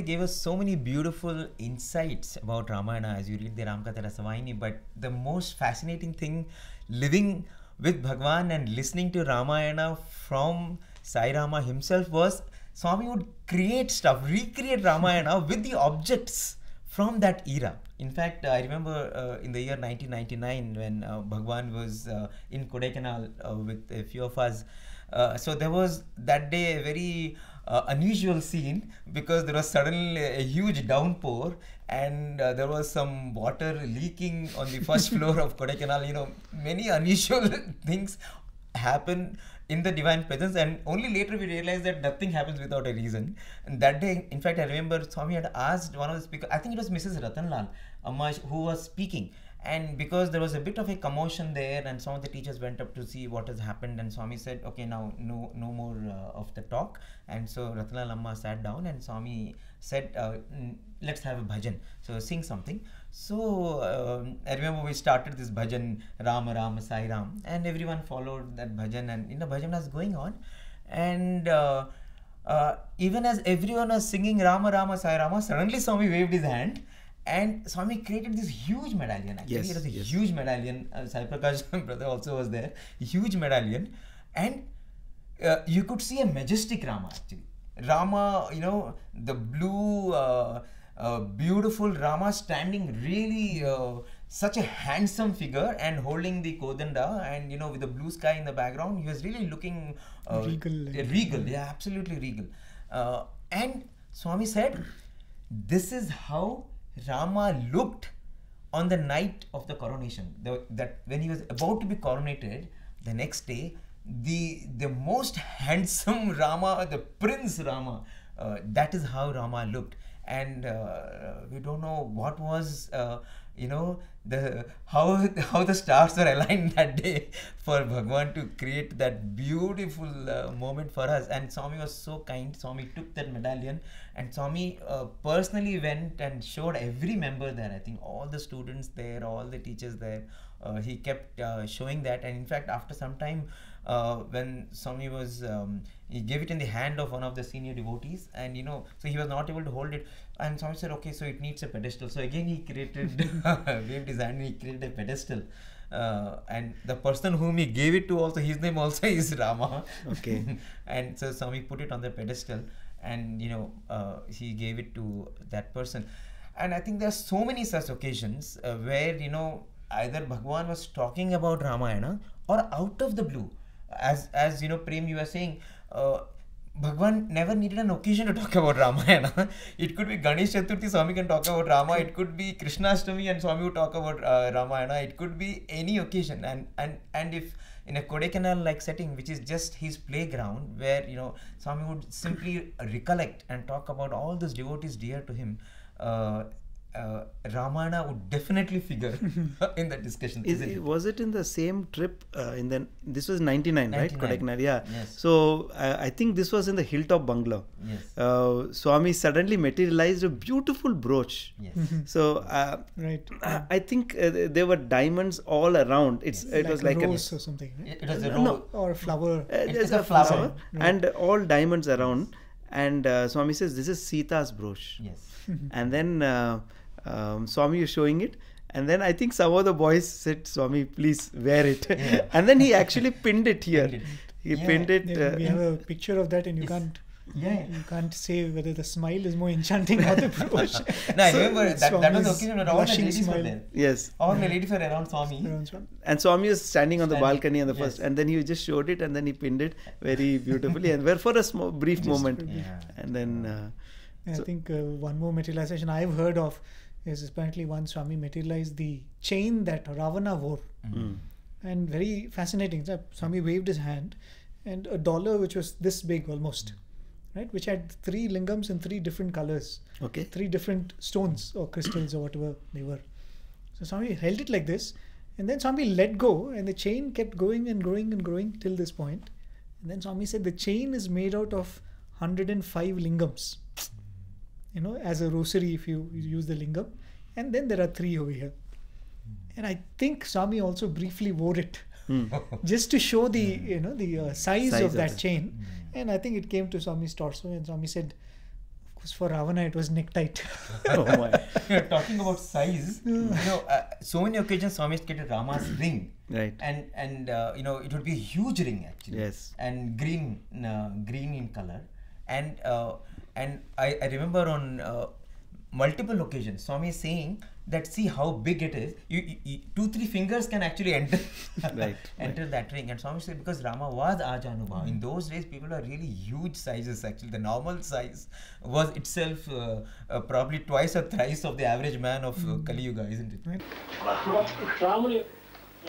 gave us so many beautiful insights about Ramayana as you read the Ramakatha Rasavahini. But the most fascinating thing, living with Bhagawan and listening to Ramayana from Sai Rama himself, was Swami would create stuff, recreate Ramayana with the objects from that era. In fact, I remember in the year 1999 when Bhagawan was in Kodaikanal with a few of us. So there was that day a very unusual scene, because there was suddenly a huge downpour and there was some water leaking on the first floor of Kodaikanal. You know, many unusual things happen in the divine presence, and only later we realized that nothing happens without a reason. And that day, in fact, I remember Swami had asked one of the speakers, I think it was Mrs. Ratanlal Amma, who was speaking, and because there was a bit of a commotion there and some of the teachers went up to see what has happened, and Swami said, okay, now no more of the talk. And so Ratanlal Amma sat down and Swami said, let's have a bhajan, so sing something. So I remember we started this bhajan, Rama Rama Sai Rama, and everyone followed that bhajan, and the bhajan was going on, and even as everyone was singing Rama Rama Sai Rama, suddenly Swami waved his hand and Swami created this huge medallion. Actually, it was a huge medallion. Sai Prakash brother also was there. Huge medallion, and you could see a majestic Rama actually. Rama, you know, the blue, beautiful Rama standing really such a handsome figure and holding the Kodanda, and you know, with the blue sky in the background, he was really looking regal, yeah, absolutely regal. And Swami said, this is how Rama looked on the night of the coronation. That when he was about to be coronated, the next day, the most handsome Rama, the Prince Rama, that is how Rama looked. And we don't know what was, you know, how the stars were aligned that day for Bhagawan to create that beautiful moment for us. And Swami was so kind. Swami took that medallion, and Swami personally went and showed every member there. I think all the students there, all the teachers there. He kept showing that, and in fact, after some time, when Swami was, he gave it in the hand of one of the senior devotees, and you know, so he was not able to hold it, and Swami said, okay, so it needs a pedestal. So again he created, waved his hand and he created a pedestal, and the person whom he gave it to also, his name also is Rama. Okay. And so Swami put it on the pedestal, and you know, he gave it to that person. And I think there are so many such occasions where, you know, either Bhagawan was talking about Ramayana, or out of the blue, as you know, Prem, you were saying, Bhagawan never needed an occasion to talk about Ramayana. It could be Ganesh Chaturthi, Swami can talk about Rama. It could be Krishna Ashtami and Swami would talk about Ramayana. It could be any occasion. And if in a Kodaikanal like setting, which is just his playground, where, you know, Swami would simply recollect and talk about all those devotees dear to him, Ramayana would definitely figure in that discussion. Was it in the same trip? This was 99, right? Kodaikanal, yeah. Yes. So I think this was in the hilltop bungalow. Yes. Swami suddenly materialized a beautiful brooch. Yes. So right. I think there were diamonds all around. It was like a rose or something. Right? It was a rose. Or a flower. There's a flower, and all diamonds around. And Swami says, this is Sita's brooch. Yes. And then Swami is showing it, and then I think some of the boys said, Swami, please wear it. Yeah. And then he actually pinned it here. He pinned it. We have a picture of that, and you can't say whether the smile is more enchanting or the brooch. No, I remember that was the occasion when all the ladies were there. Yes. All the ladies were around Swami. And Swami was standing on the balcony on the first, and then he just showed it, and then he pinned it very beautifully, and were for a brief moment. Yeah. And then I think one more materialization I've heard of is apparently once Swami materialized the chain that Ravana wore. And very fascinating. So Swami waved his hand, and a dollar which was this big almost, right, which had 3 lingams in 3 different colors. Okay. 3 different stones or crystals or whatever they were. So Swami held it like this, and then Swami let go, and the chain kept going and growing and growing till this point. And then Swami said the chain is made out of 105 lingams. You know, as a rosary, if you use the lingam, and then there are 3 over here. And I think Swami also briefly wore it, just to show the, you know, the size of that chain. And I think it came to Swami's torso, and Swami said, was for Ravana, it was neck tight. Oh my. Talking about size, so many occasions Swami created Rama's ring. Right. And it would be a huge ring actually. Yes. And green in color. And I remember on multiple occasions, Swami is saying that see how big it is. You 2-3 fingers can actually enter enter that ring. And Swami said because Rama was Ajanubhav. In those days, people are really huge sizes. Actually, the normal size was itself probably twice or thrice of the average man of Kali Yuga, isn't it? Right.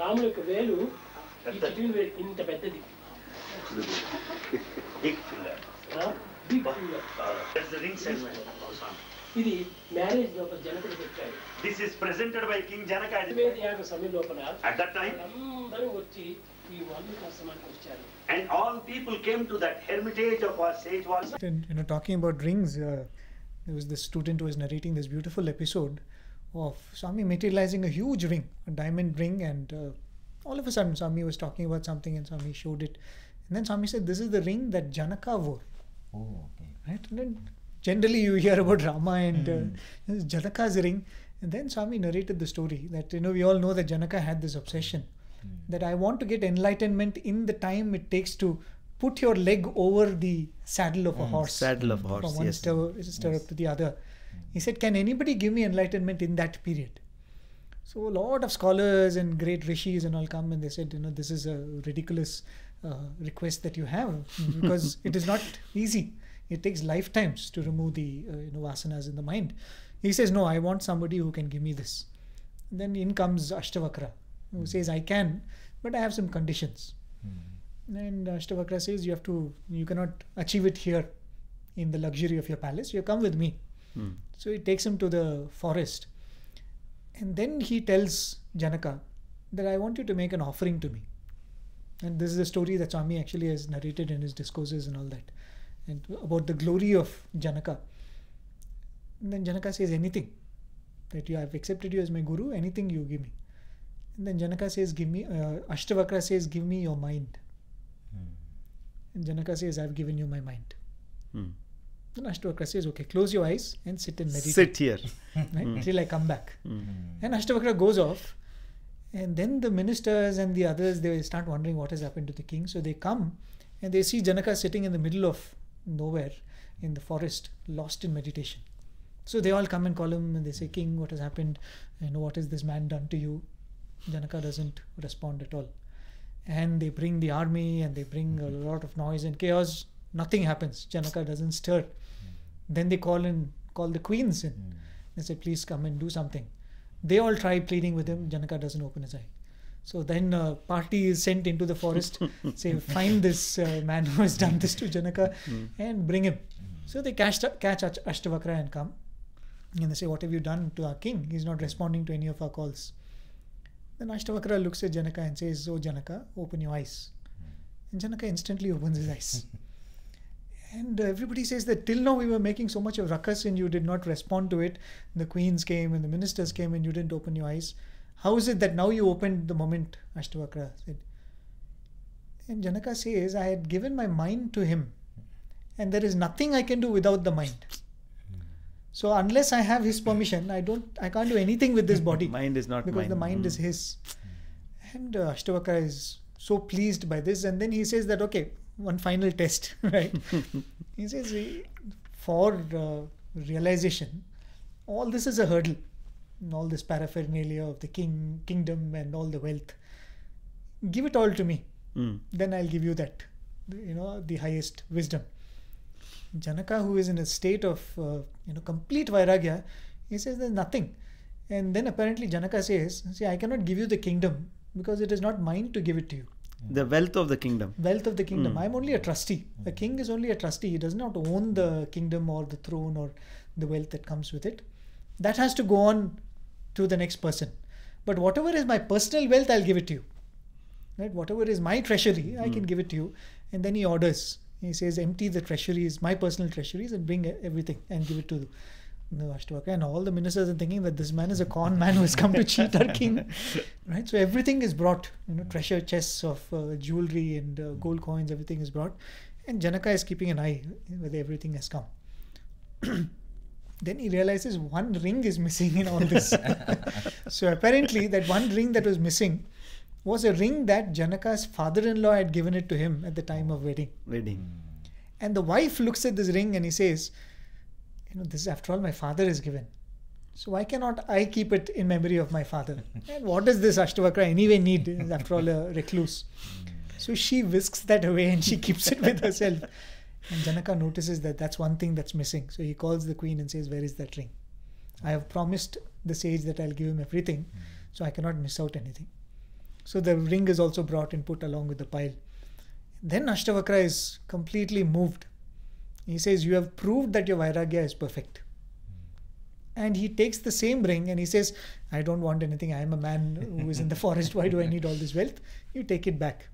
రాములకు వేలు ఈ chitin వేలు ఇంత పెద్దది. Big finger. That's the ring ceremony. ఇది marriage లోపల జనకుడు పెట్టాడు. This is presented by King Janaka. యాగ సమయం లోపల at that time అందరూ వచ్చి ఈ వాల్మీకి ఆశ్రమానికి వచ్చారు. And all people came to that hermitage of our sage was. And talking about rings, there was this student who was narrating this beautiful episode of Swami materializing a huge ring, a diamond ring, and all of a sudden Swami was talking about something and Swami showed it. And then Swami said, this is the ring that Janaka wore. Oh, okay. Right? And then generally you hear about Rama and this is Janaka's ring. And then Swami narrated the story that, we all know that Janaka had this obsession that I want to get enlightenment in the time it takes to put your leg over the saddle of a horse. Saddle of horse, from one stirrup to the other. He said, can anybody give me enlightenment in that period? So a lot of scholars and great rishis and all come and they said, this is a ridiculous request that you have because it is not easy. It takes lifetimes to remove the vasanas in the mind. He says, no, I want somebody who can give me this. And then in comes Ashtavakra, who says, I can, but I have some conditions. And Ashtavakra says, you cannot achieve it here in the luxury of your palace. You come with me. So he takes him to the forest. And then he tells Janaka that I want you to make an offering to me. And this is a story that Swami actually has narrated in his discourses and all that. And about the glory of Janaka. And then Janaka says, anything. That I have accepted you as my guru, anything you give me. And then Janaka says, Ashtavakra says, give me your mind. And Janaka says, I have given you my mind. Then Ashtavakra says, okay, close your eyes and sit and meditate. Sit here. Right? Till I come back. And Ashtavakra goes off. And then the ministers and the others, they start wondering what has happened to the king. So they come and they see Janaka sitting in the middle of nowhere in the forest, lost in meditation. So they all come and call him and they say, King, what has happened? What has this man done to you? Janaka doesn't respond at all. And they bring the army and they bring a lot of noise and chaos. Nothing happens. Janaka doesn't stir. Then they call the queens in. They say, please come and do something. They all try pleading with him. Janaka doesn't open his eye. So then a party is sent into the forest, say, find this man who has done this to Janaka and bring him. So they catch Ashtavakra and come. And they say, what have you done to our king? He's not responding to any of our calls. Then Ashtavakra looks at Janaka and says, oh Janaka, open your eyes. And Janaka instantly opens his eyes. And everybody says that till now we were making so much of ruckus and you did not respond to it. The queens came and the ministers came and you didn't open your eyes. How is it that now you opened the moment? Ashtavakra said. And Janaka says, I had given my mind to him and there is nothing I can do without the mind. So unless I have his permission, I can't do anything with this body. Mind is not because mine. the mind is his. And Ashtavakra is so pleased by this, and then he says that, okay, one final test, right? He says, for realization, all this is a hurdle. And all this paraphernalia of the kingdom and all the wealth. Give it all to me. Then I'll give you that, the highest wisdom. Janaka, who is in a state of complete vairagya, he says there's nothing. And then apparently Janaka says, see, I cannot give you the kingdom because it is not mine to give it to you. The wealth of the kingdom. Wealth of the kingdom. I'm only a trustee. A king is only a trustee. He does not own the kingdom or the throne or the wealth that comes with it. That has to go on to the next person. But whatever is my personal wealth, I'll give it to you. Right? Whatever is my treasury, I can give it to you. And then he orders. He says, empty the treasuries, my personal treasuries, and bring everything and give it to Ashtavakra. And all the ministers are thinking that this man is a con man who has come to cheat our king. Right? So everything is brought. Treasure chests of jewelry and gold coins, everything is brought. And Janaka is keeping an eye whether everything has come. Then he realizes one ring is missing in all this. So apparently that one ring that was missing was a ring that Janaka's father-in-law had given it to him at the time of wedding. And the wife looks at this ring and he says, this is after all my father has given. So why cannot I keep it in memory of my father? And what does this Ashtavakra anyway need? After all, a recluse. So she whisks that away and she keeps it with herself. And Janaka notices that that's one thing that's missing. So he calls the queen and says, where is that ring? I have promised the sage that I'll give him everything, so I cannot miss out anything. So the ring is also brought and put along with the pile. Then Ashtavakra is completely moved. He says, you have proved that your Vairagya is perfect. And he takes the same ring and he says, I don't want anything. I am a man who is in the forest. Why do I need all this wealth? You take it back.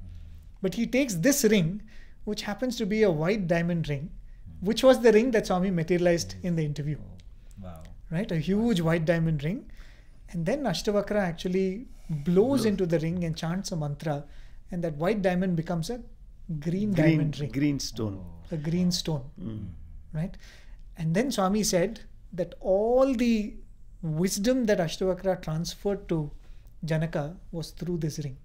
But he takes this ring, which happens to be a white diamond ring, which was the ring that Swami materialized in the interview. Wow. Right? A huge white diamond ring. And then Ashtavakra actually blows into the ring and chants a mantra, and that white diamond becomes a green diamond ring. Green stone. A green stone. Right? And then Swami said that all the wisdom that Ashtavakra transferred to Janaka was through this ring.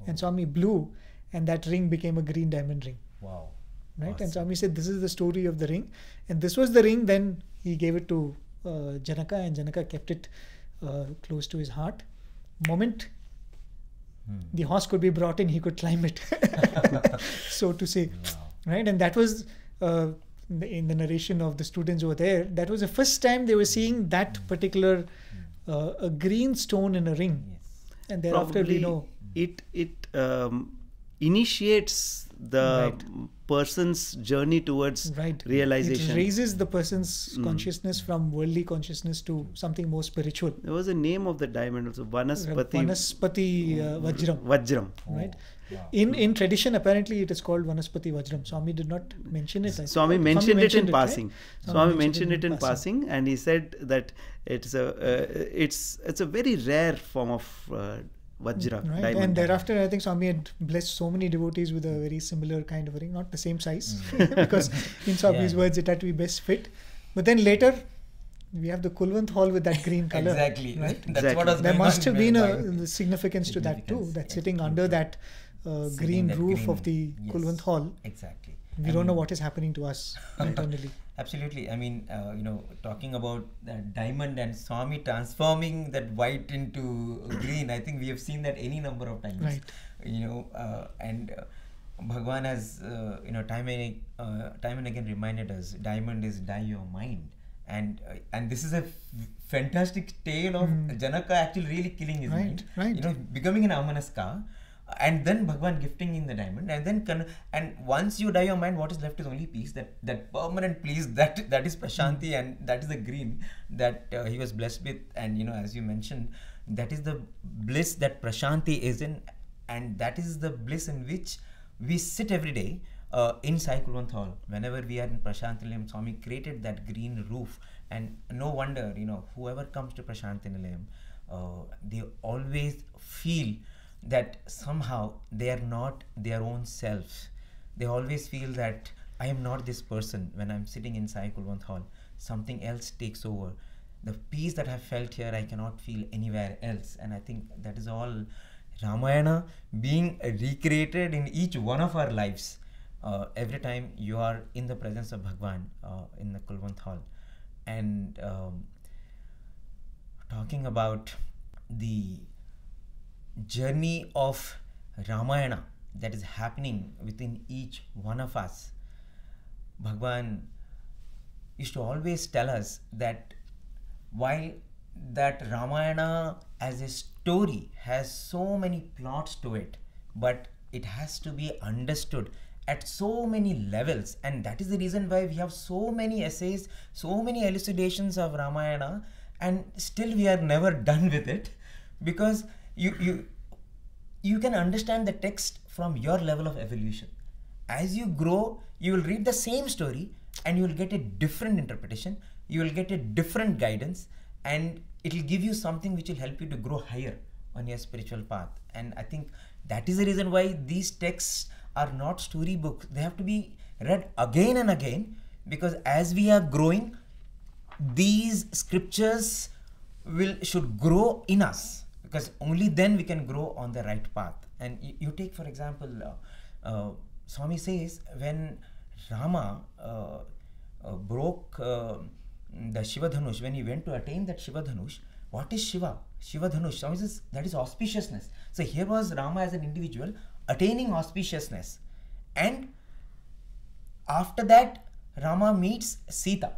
And Swami blew, and that ring became a green diamond ring. Wow. Right? Awesome. And Swami said, this is the story of the ring. And this was the ring. Then he gave it to Janaka, and Janaka kept it close to his heart. Moment the horse could be brought in, he could climb it, so to say. Wow. Right? And that was in the narration of the students over there, that was the first time they were seeing that particular a green stone in a ring. Yes. And thereafter we know it initiates the person's journey towards realization. It raises the person's consciousness from worldly consciousness to something more spiritual. There was a name of the diamond also, Vanaspati Vajram. Vajram. Right? Wow. In tradition, apparently it is called Vanaspati Vajram. Swami did not mention it. Swami mentioned it in passing. Right? Swami mentioned it in passing, and he said that it's a very rare form of Vajra, right. diamond. And thereafter, I think Swami had blessed so many devotees with a very similar kind of a ring, not the same size, because in Swami's words, it had to be best fit. But then later, we have the Kulwant Hall with that green color. Exactly. Right? That's what was There going must on have been with a significance to that too. That sitting under that green roof of the Kulwant Hall. Exactly. We don't know what is happening to us internally. Absolutely. I mean, talking about that diamond and Swami transforming that white into green, I think we have seen that any number of times. Right. And Bhagawan has, time and again reminded us, diamond is dye your mind. And this is a fantastic tale of Janaka actually really killing his mind. Right. Becoming an Amanaska. And then Bhagavan gifting in the diamond, and then and once you dye your mind, what is left is only peace. That permanent peace, that is Prasanthi, and that is the green that he was blessed with. And as you mentioned, that is the bliss that Prasanthi is in, and that is the bliss in which we sit every day in Sai Kulwant Hall. Whenever we are in Prasanthi Nilayam, Swami created that green roof, and no wonder whoever comes to Prasanthi Nilayam, they always feel that somehow they are not their own selves. They always feel that I am not this person when I'm sitting in Sai Kulwant Hall. Something else takes over. The peace that I felt here, I cannot feel anywhere else. And I think that is all Ramayana being recreated in each one of our lives. Every time you are in the presence of Bhagawan in the Kulwant Hall. And talking about the journey of Ramayana that is happening within each one of us, Bhagavan used to always tell us that while that Ramayana as a story has so many plots to it, but it has to be understood at so many levels, and that is the reason why we have so many essays, so many elucidations of Ramayana, and still we are never done with it, because you can understand the text from your level of evolution. As you grow, you will read the same story and you will get a different interpretation, you will get a different guidance, and it will give you something which will help you to grow higher on your spiritual path. And I think that is the reason why these texts are not storybooks. They have to be read again and again, because as we are growing, these scriptures should grow in us, because only then we can grow on the right path. And you take, for example, Swami says when Rama broke the Shiva Dhanush, when he went to attain that Shiva Dhanush, what is Shiva? Shiva Dhanush, Swami says that is auspiciousness. So here was Rama as an individual attaining auspiciousness. And after that, Rama meets Sita.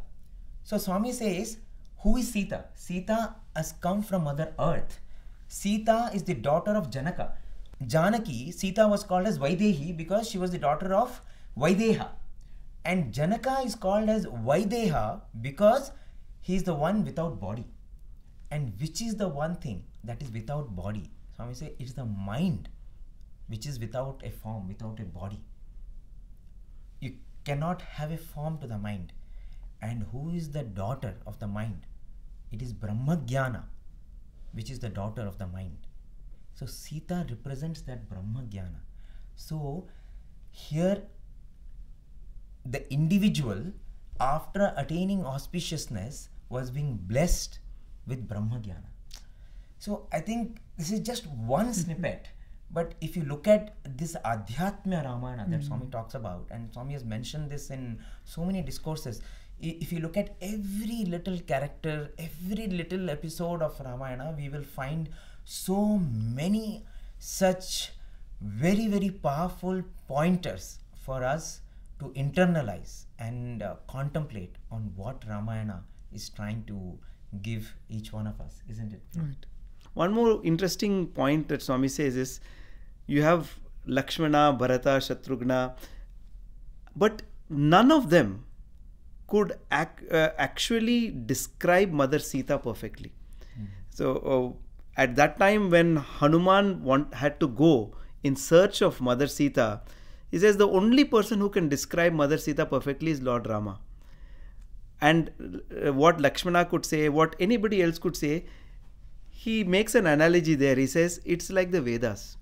So Swami says, who is Sita? Sita has come from Mother Earth. Sita is the daughter of Janaka. Janaki, Sita was called as Vaidehi because she was the daughter of Vaideha. And Janaka is called as Vaideha because he is the one without body. And which is the one thing that is without body? Swami says it is the mind which is without a form, without a body. You cannot have a form to the mind. And who is the daughter of the mind? It is Brahmagyana, which is the daughter of the mind. So Sita represents that Brahmagyana. So here the individual, after attaining auspiciousness, was being blessed with Brahmagyana. So I think this is just one snippet. But if you look at this Adhyatma Ramayana that Swami talks about, and Swami has mentioned this in so many discourses, if you look at every little character, every little episode of Ramayana, we will find so many such very, very powerful pointers for us to internalize and contemplate on what Ramayana is trying to give each one of us, isn't it? Right. One more interesting point that Swami says is, you have Lakshmana, Bharata, Shatrughna, but none of them could actually describe Mother Sita perfectly. So at that time when Hanuman had to go in search of Mother Sita, he says the only person who can describe Mother Sita perfectly is Lord Rama. And what Lakshmana could say, what anybody else could say, he makes an analogy there. He says it's like the Vedas.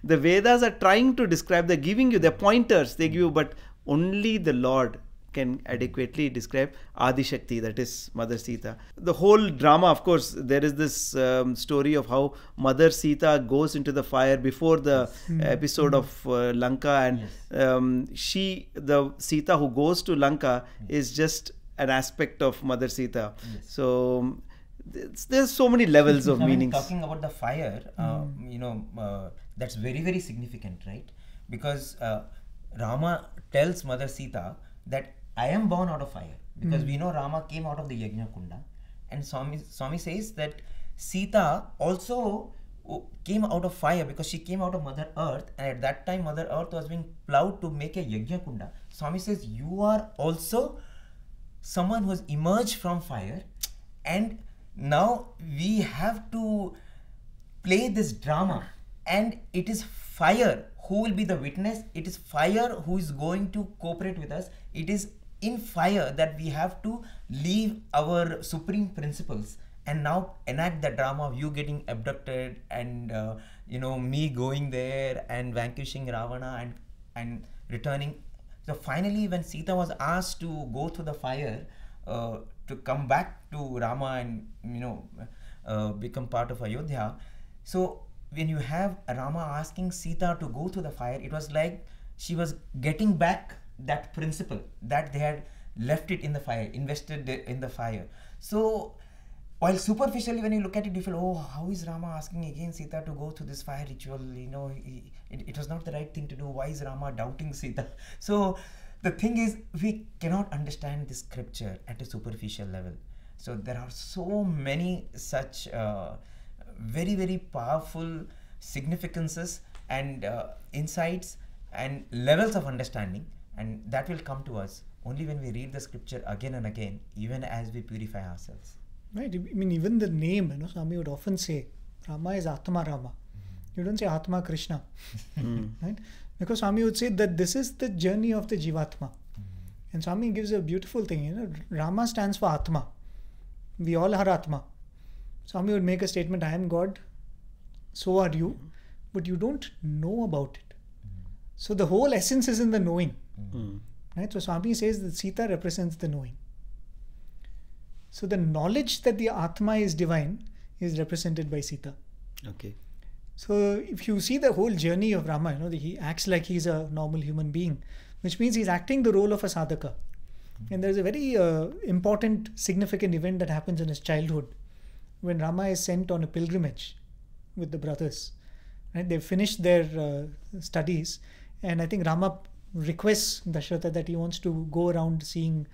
The Vedas are trying to describe, they're giving you, they're pointers, they give you, but only the Lord can adequately describe Adi Shakti, that is Mother Sita. The whole drama, of course, there is this story of how Mother Sita goes into the fire before the episode of Lanka, and the Sita who goes to Lanka is just an aspect of Mother Sita. So there's so many levels of meanings. Talking about the fire, that's very, very significant, right? Because Rama tells Mother Sita that I am born out of fire, because we know Rama came out of the Yajna Kunda, and Swami says that Sita also came out of fire because she came out of Mother Earth, and at that time Mother Earth was being plowed to make a Yajna Kunda. Swami says you are also someone who has emerged from fire, and now we have to play this drama, and it is fire who will be the witness. It is fire who is going to cooperate with us. It is in fire that we have to leave our supreme principles and now enact the drama of you getting abducted and me going there and vanquishing Ravana and returning. So finally, when Sita was asked to go through the fire to come back to Rama and become part of Ayodhya, so when you have Rama asking Sita to go through the fire, it was like she was getting back that principle that they had left it in the fire, invested in the fire. So while superficially when you look at it, you feel, oh, how is Rama asking again Sita to go through this fire ritual? It was not the right thing to do. Why is Rama doubting Sita? So the thing is, we cannot understand this scripture at a superficial level. So there are so many such very, very powerful significances and insights and levels of understanding, and that will come to us only when we read the scripture again and again, even as we purify ourselves. Right. I mean, even the name, Swami would often say, Rama is Atma Rama. You don't say Atma Krishna. Right? Because Swami would say that this is the journey of the Jivatma. And Swami gives a beautiful thing, Rama stands for Atma. We all are Atma. Swami would make a statement, I am God, so are you, but you don't know about it. So the whole essence is in the knowing. Right? So Swami says that Sita represents the knowing. So the knowledge that the Atma is divine is represented by Sita. Okay. So if you see the whole journey of Rama, he acts like he's a normal human being, which means he's acting the role of a sadhaka. And there's a very important, significant event that happens in his childhood when Rama is sent on a pilgrimage with the brothers. Right? They've finished their studies, and I think Rama requests Dasharatha that he wants to go around seeing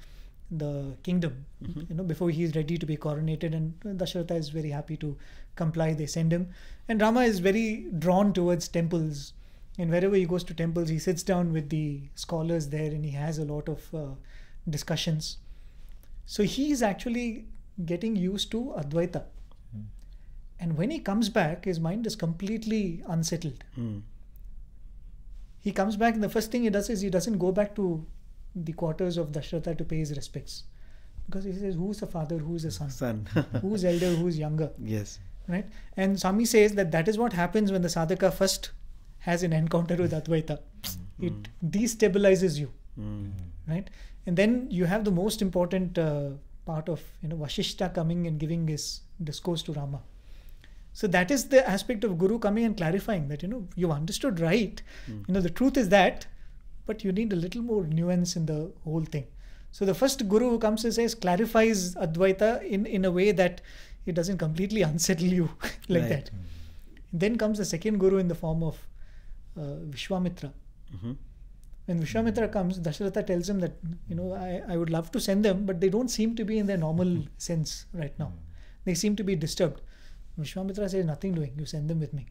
the kingdom, before he is ready to be coronated, and Dasharatha is very happy to comply. They send him, and Rama is very drawn towards temples, and wherever he goes to temples, he sits down with the scholars there and he has a lot of discussions. So he is actually getting used to Advaita. And when he comes back, his mind is completely unsettled. He comes back, and the first thing he does is he doesn't go back to the quarters of Dasharatha to pay his respects, because he says, who's the father, who's the son, who's elder, who's younger. Yes. Right? And Swami says that is what happens when the sadhaka first has an encounter with Advaita. It destabilizes you. Right? And then you have the most important part of Vashishta coming and giving his discourse to Rama. So that is the aspect of Guru coming and clarifying that you've understood right. The truth is that, but you need a little more nuance in the whole thing. So the first Guru who comes and says, clarifies Advaita in a way that it doesn't completely unsettle you like Right. that. Then comes the second Guru in the form of Vishwamitra. When Vishwamitra comes, Dasharatha tells him that I would love to send them, but they don't seem to be in their normal sense right now. They seem to be disturbed. Vishwamitra says, nothing doing, you send them with me.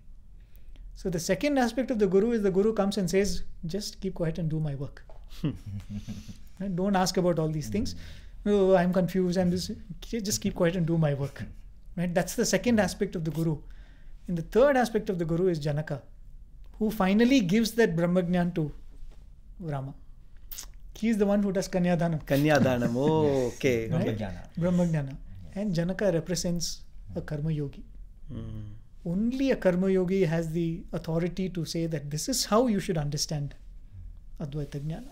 So the second aspect of the Guru is the Guru comes and says, just keep quiet and do my work. Right? Don't ask about all these things. Oh, I'm confused. Just keep quiet and do my work. Right? That's the second aspect of the Guru. And the third aspect of the Guru is Janaka, who finally gives that Brahmagyan to Rama. He is the one who does Kanyadanam. Kanyadanam. Oh, okay. Right? Brahmajnana. And Janaka represents a Karma Yogi. Only a Karma Yogi has the authority to say that this is how you should understand Advaita Jnana.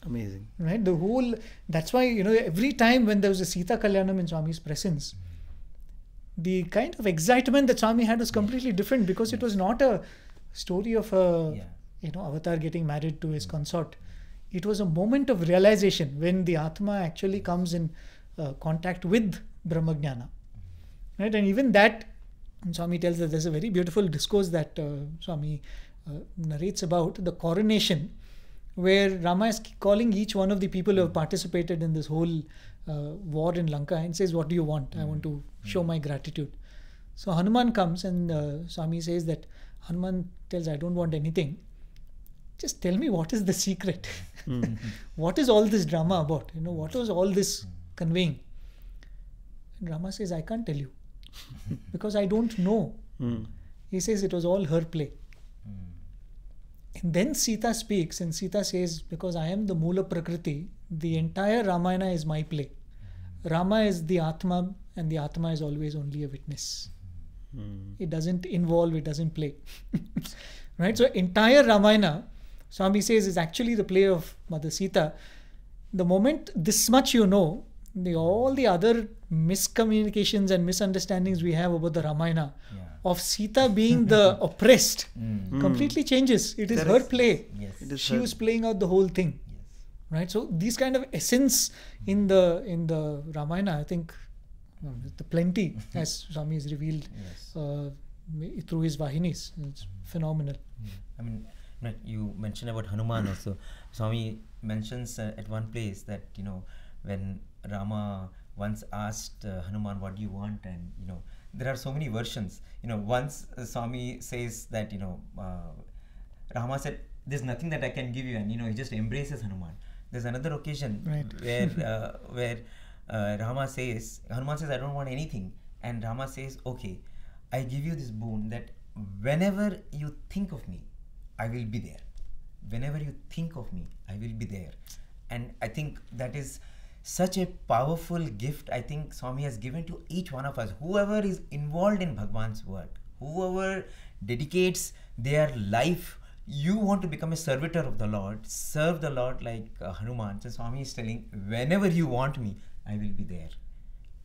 Amazing. Right? That's why, every time when there was a Sita Kalyanam in Swami's presence, the kind of excitement that Swami had was completely different, because it was not a story of a avatar getting married to his consort. It was a moment of realization when the Atma actually comes in contact with Brahmajnana. Right? And even that, Swami tells that there's a very beautiful discourse that Swami narrates about the coronation, where Rama is calling each one of the people who have participated in this whole war in Lanka and says, what do you want? I want to show my gratitude. So Hanuman comes, and Swami says that Hanuman tells, I don't want anything. Just tell me, what is the secret? What is all this drama about? What was all this conveying? And Rama says, I can't tell you, because I don't know. He says it was all her play. And then Sita speaks, and Sita says, because I am the Moola Prakriti, the entire Ramayana is my play. Rama is the Atma, and the Atma is always only a witness. It doesn't involve, it doesn't play. Right? So entire Ramayana, Swami says, is actually the play of Mother Sita. The moment this much all the other miscommunications and misunderstandings we have about the Ramayana, of Sita being the oppressed, completely changes. It is her play. Yes. She was playing out the whole thing. Yes. Right? So these kind of essence in the Ramayana, I think the plenty, as Swami has revealed through his Vahinis. It's phenomenal. I mean, you mentioned about Hanuman also. Swami mentions at one place that, when Rama once asked Hanuman, what do you want? And, there are so many versions. Once Swami says that, Rama said, there's nothing that I can give you. And, he just embraces Hanuman. There's another occasion where Hanuman says, I don't want anything. And Rama says, okay, I give you this boon that whenever you think of me, I will be there. Whenever you think of me, I will be there. And I think that is such a powerful gift I think Swami has given to each one of us. Whoever is involved in Bhagwan's work, whoever dedicates their life, you want to become a servitor of the Lord, serve the Lord like Hanuman. So Swami is telling, whenever you want me, I will be there.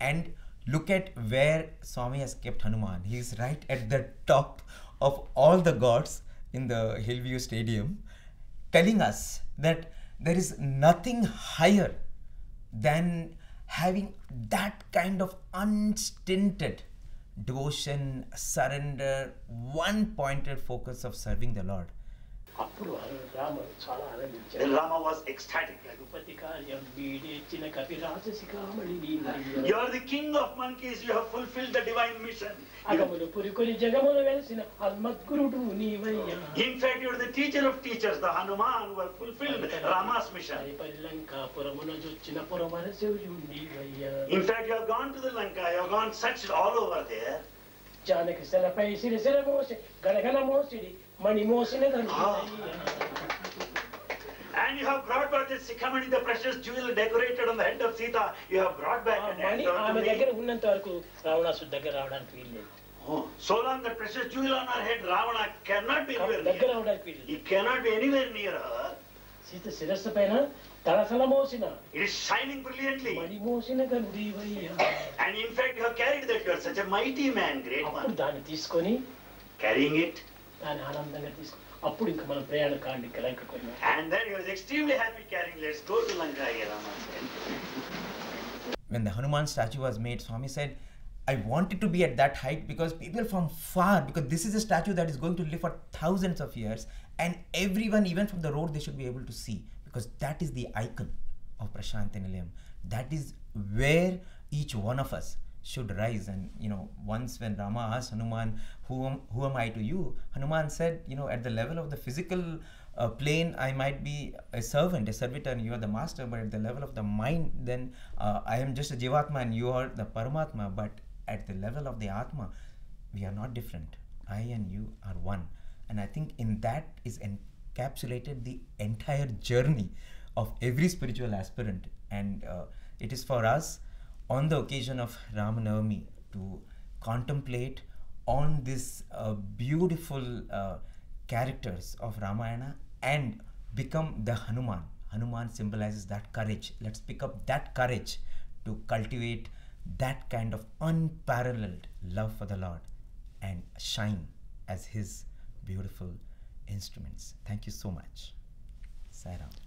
And look at where Swami has kept Hanuman. He's right at the top of all the gods in the Hillview Stadium, telling us that there is nothing higher than having that kind of unstinted devotion, surrender, one-pointed focus of serving the Lord. Then Rama was ecstatic. You are the king of monkeys, you have fulfilled the divine mission. In fact, you are the teacher of teachers, the Hanuman who have fulfilled Rama's mission. In fact, you have gone to the Lanka, you have gone searched all over there. And you have brought back the Sikhamani, the precious jewel decorated on the head of Sita. You have brought back and handed over to me. Oh, so long the precious jewel on her head, Ravana cannot be anywhere near. He cannot be anywhere near her. It is shining brilliantly. And in fact, you have carried that. You are such a mighty man, great one. Carrying it. And then he was extremely happy carrying. Let's go to Lanka. When the Hanuman statue was made, Swami said, I wanted to be at that height because people from far, because this is a statue that is going to live for thousands of years, and everyone, even from the road, they should be able to see, because that is the icon of Prasanthi Nilayam. That is where each one of us should rise. And once when Rama asked Hanuman, who am I to you? Hanuman said, at the level of the physical plane, I might be a servant, a servitor, and you are the master, but at the level of the mind, then I am just a Jivatma and you are the Paramatma. But at the level of the Atma, we are not different. I and you are one. And I think in that is encapsulated the entire journey of every spiritual aspirant. And it is for us, on the occasion of Rama Navami, to contemplate on this beautiful characters of Ramayana and become the Hanuman. Hanuman symbolizes that courage. Let's pick up that courage to cultivate that kind of unparalleled love for the Lord and shine as His beautiful instruments. Thank you so much. Sai Rama.